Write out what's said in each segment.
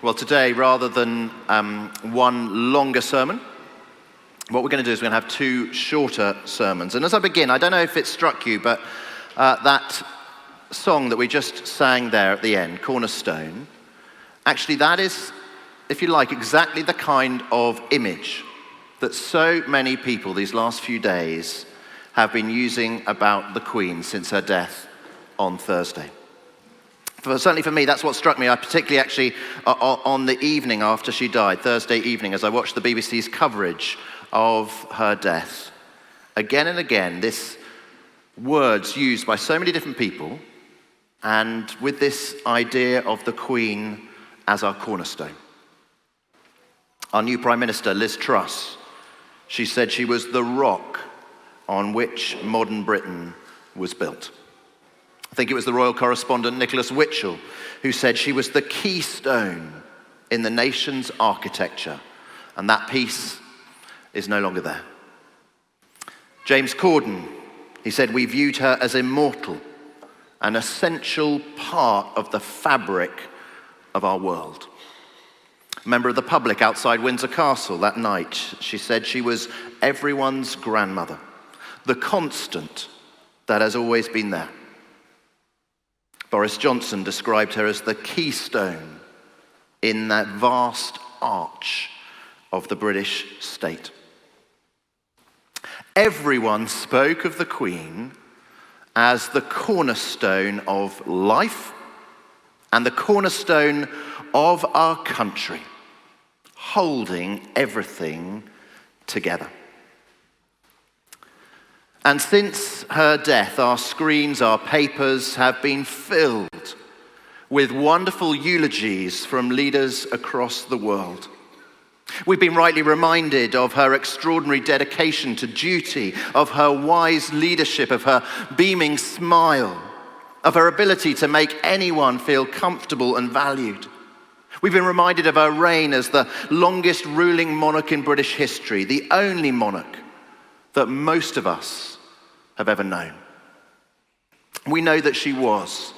Well, today, rather than one longer sermon, what we're going to do is we're going to have two shorter sermons. And as I begin, I don't know if it struck you, but that song that we just sang there at the end, Cornerstone, actually that is, if you like, exactly the kind of image that so many people these last few days have been using about the Queen since her death on Thursday. Certainly for me, that's what struck me. I particularly actually on the evening after she died, Thursday evening, as I watched the BBC's coverage of her death. Again and again, this words used by so many different people, and with this idea of the Queen as our cornerstone. Our new Prime Minister, Liz Truss, she said she was the rock on which modern Britain was built. I think it was the royal correspondent Nicholas Witchell who said she was the keystone in the nation's architecture, and that piece is no longer there. James Corden, he said, we viewed her as immortal, an essential part of the fabric of our world. A member of the public outside Windsor Castle that night, she said she was everyone's grandmother, the constant that has always been there. Boris Johnson described her as the keystone in that vast arch of the British state. Everyone spoke of the Queen as the cornerstone of life and the cornerstone of our country, holding everything together. And since her death, our screens, our papers have been filled with wonderful eulogies from leaders across the world. We've been rightly reminded of her extraordinary dedication to duty, of her wise leadership, of her beaming smile, of her ability to make anyone feel comfortable and valued. We've been reminded of her reign as the longest ruling monarch in British history, the only monarch that most of us have ever known. We know that she was,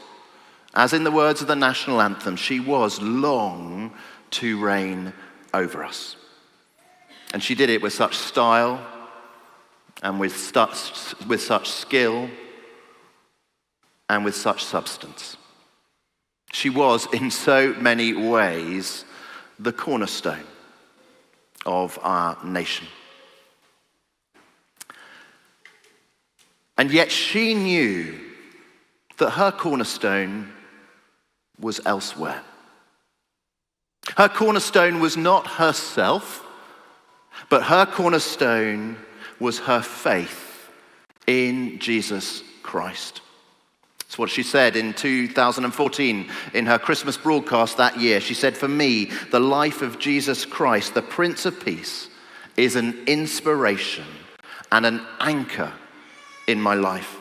as in the words of the national anthem, she was long to reign over us. And she did it with such style and with such skill and with such substance. She was, in so many ways, the cornerstone of our nation. And yet she knew that her cornerstone was elsewhere. Her cornerstone was not herself, but her cornerstone was her faith in Jesus Christ. That's what she said in 2014 in her Christmas broadcast that year. She said, "For me, the life of Jesus Christ, the Prince of Peace, is an inspiration and an anchor in my life."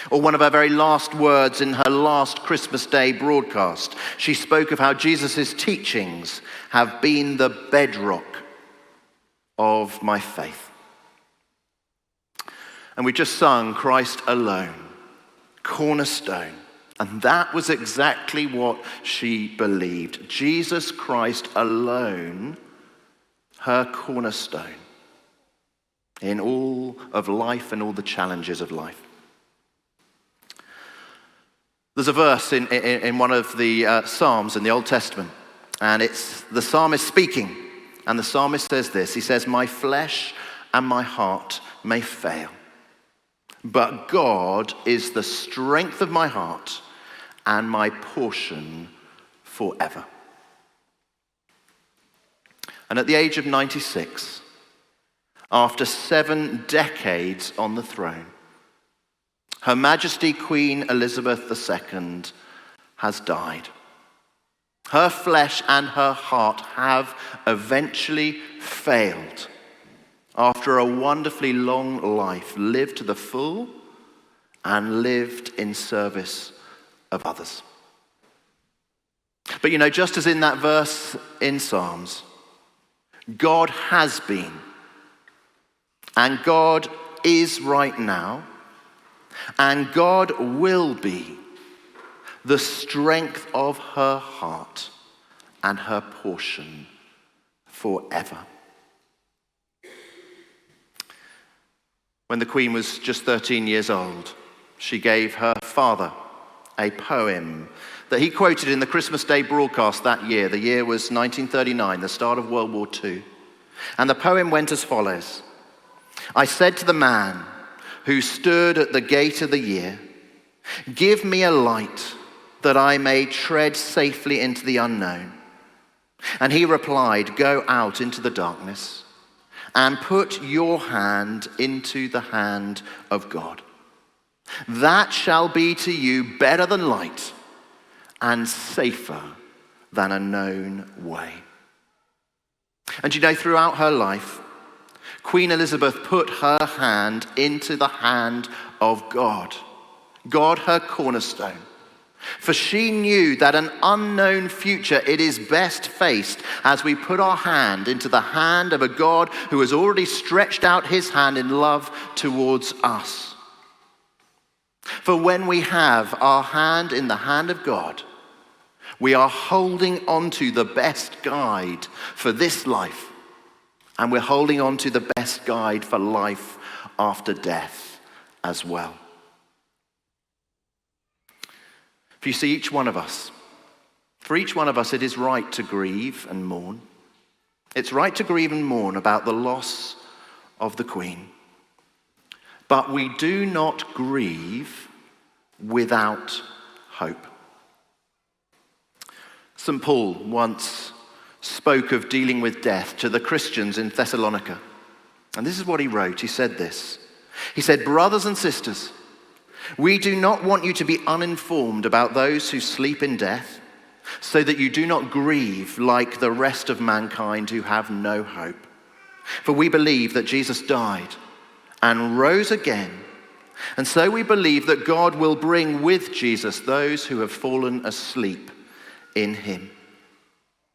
Or one of her very last words in her last Christmas Day broadcast, she spoke of how Jesus' teachings have been the bedrock of my faith. And we just sung Christ Alone, Cornerstone. And that was exactly what she believed. Jesus Christ alone, her cornerstone in all of life and all the challenges of life. There's a verse in one of the Psalms in the Old Testament, and it's the psalmist speaking, and the psalmist says this, he says, "My flesh and my heart may fail, but God is the strength of my heart and my portion forever." And at the age of 96, after 7 decades on the throne, Her Majesty Queen Elizabeth II has died. Her flesh and her heart have eventually failed after a wonderfully long life lived to the full and lived in service of others. But you know, just as in that verse in Psalms, God has been, and God is right now, and God will be the strength of her heart and her portion forever. When the Queen was just 13 years old, she gave her father a poem that he quoted in the Christmas Day broadcast that year. The year was 1939, the start of World War II. And the poem went as follows. I said to the man who stood at the gate of the year, give me a light that I may tread safely into the unknown. And he replied, go out into the darkness and put your hand into the hand of God. That shall be to you better than light and safer than a known way. And you know, throughout her life, Queen Elizabeth put her hand into the hand of God, God her cornerstone. For she knew that an unknown future, it is best faced as we put our hand into the hand of a God who has already stretched out his hand in love towards us. For when we have our hand in the hand of God, we are holding on to the best guide for this life, and we're holding on to the best guide for life after death as well. For you see, for each one of us, it is right to grieve and mourn. It's right to grieve and mourn about the loss of the Queen. But we do not grieve without hope. St. Paul once spoke of dealing with death to the Christians in Thessalonica. And this is what he wrote. He said this. He said, brothers and sisters, we do not want you to be uninformed about those who sleep in death, so that you do not grieve like the rest of mankind who have no hope. For we believe that Jesus died and rose again, and so we believe that God will bring with Jesus those who have fallen asleep in him.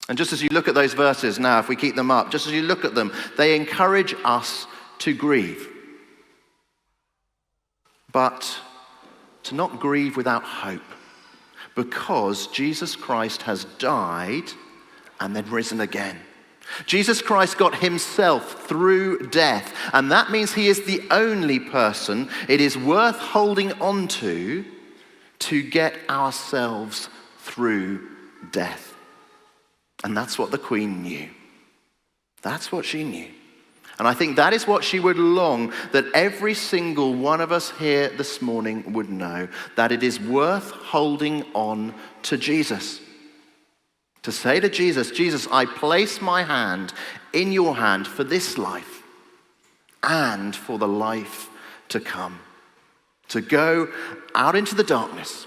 And just as you look at those verses now, if we keep them up, just as you look at them, they encourage us to grieve. But to not grieve without hope, because Jesus Christ has died and then risen again. Jesus Christ got himself through death, and that means he is the only person it is worth holding on to get ourselves through death. And that's what the Queen knew. That's what she knew. And I think that is what she would long that every single one of us here this morning would know, that it is worth holding on to Jesus. To say to Jesus, Jesus, I place my hand in your hand for this life and for the life to come. To go out into the darkness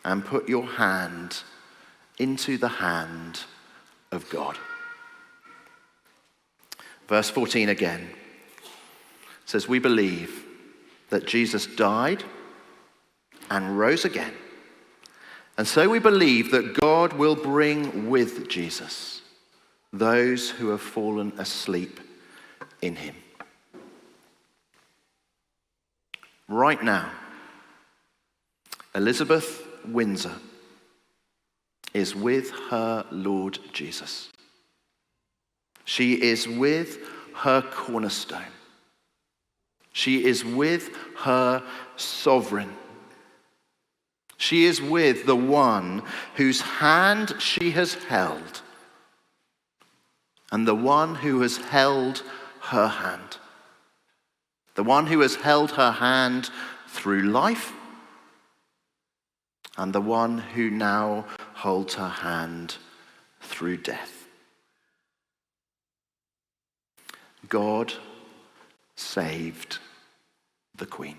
and put your hand into the hand of God. Verse 14 again says, we believe that Jesus died and rose again. And so we believe that God will bring with Jesus those who have fallen asleep in him. Right now, Elizabeth Windsor is with her Lord Jesus. She is with her cornerstone. She is with her sovereign. She is with the one whose hand she has held and the one who has held her hand. The one who has held her hand through life and the one who now holds her hand through death. God saved the Queen.